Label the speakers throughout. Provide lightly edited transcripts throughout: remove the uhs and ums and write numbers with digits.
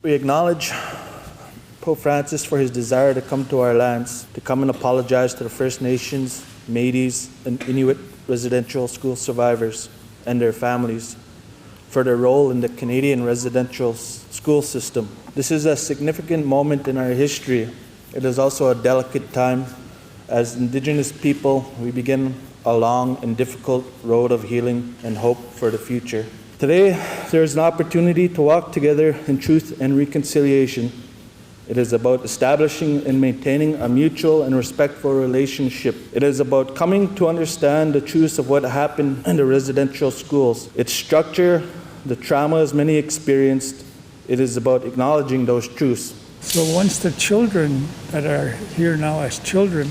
Speaker 1: We acknowledge Pope Francis for his desire to come to our lands, to come and apologize to the First Nations, Métis, and Inuit residential school survivors and their families for their role in the Canadian residential school system. This is a significant moment in our history. It is also a delicate time. As Indigenous people, we begin a long and difficult road of healing and hope for the future. Today, there is an opportunity to walk together in truth and reconciliation. It is about establishing and maintaining a mutual and respectful relationship. It is about coming to understand the truths of what happened in the residential schools, its structure, the traumas many experienced. It is about acknowledging those truths.
Speaker 2: So once the children that are here now as children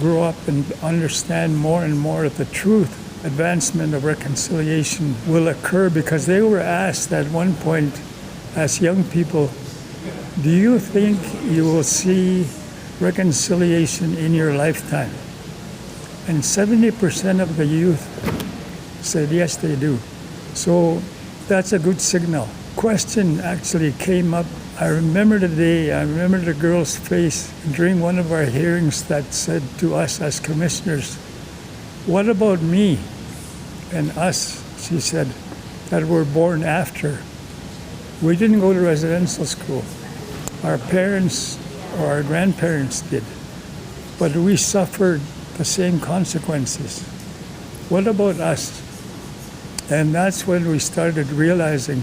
Speaker 2: grow up and understand more and more of the truth, advancement of reconciliation will occur, because they were asked at one point as young people, do you think you will see reconciliation in your lifetime? And 70% of the youth said yes, they do. So that's a good signal. Question actually came up. I remember the day, I remember the girl's face during one of our hearings that said to us as commissioners, what about me and us, she said, that were born after? We didn't go to residential school. Our parents or our grandparents did, but we suffered the same consequences. What about us? And that's when we started realizing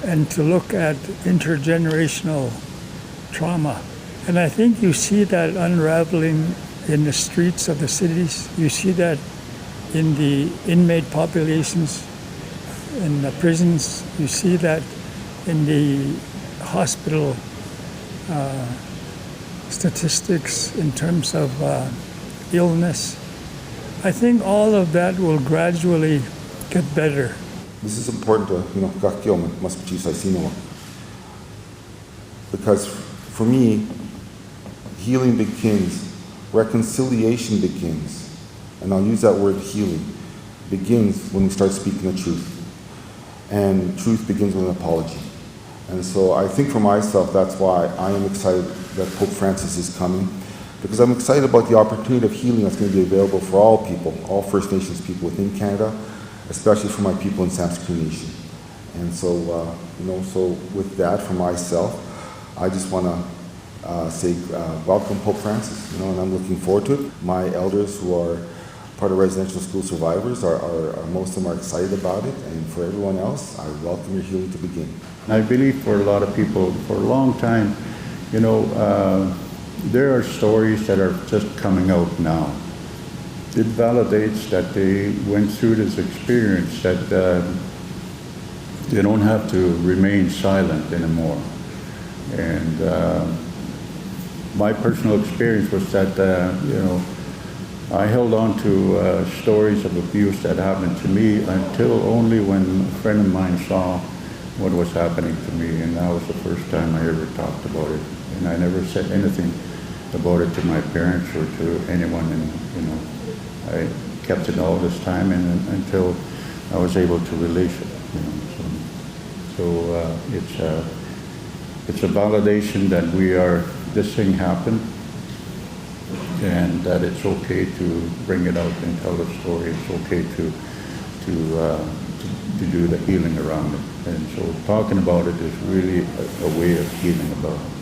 Speaker 2: and to look at intergenerational trauma. And I think you see that unraveling in the streets of the cities. You see that in the inmate populations, in the prisons. You see that in the hospital statistics in terms of illness. I think all of that will gradually get better.
Speaker 3: This is important to, Maskwacis, because for me, healing begins, reconciliation begins, and I'll use that word healing, begins when we start speaking the truth. And truth begins with an apology. And so I think for myself, that's why I am excited that Pope Francis is coming, because I'm excited about the opportunity of healing that's going to be available for all people, all First Nations people within Canada, especially for my people in Samson Cree Nation. And so, so with that, for myself, I just want to say welcome Pope Francis, and I'm looking forward to it. My elders who are part of residential school survivors are most of them are excited about it, and for everyone else, I welcome your healing to begin.
Speaker 4: I believe for a lot of people, for a long time, there are stories that are just coming out now. It validates that they went through this experience, that they don't have to remain silent anymore. And my personal experience was that, I held on to stories of abuse that happened to me until only when a friend of mine saw what was happening to me, and that was the first time I ever talked about it. And I never said anything about it to my parents or to anyone, and I kept it all this time and until I was able to release it. So it's a validation that this thing happened, and that it's okay to bring it out and tell the story. It's okay to do the healing around it. And so talking about it is really a way of healing about it.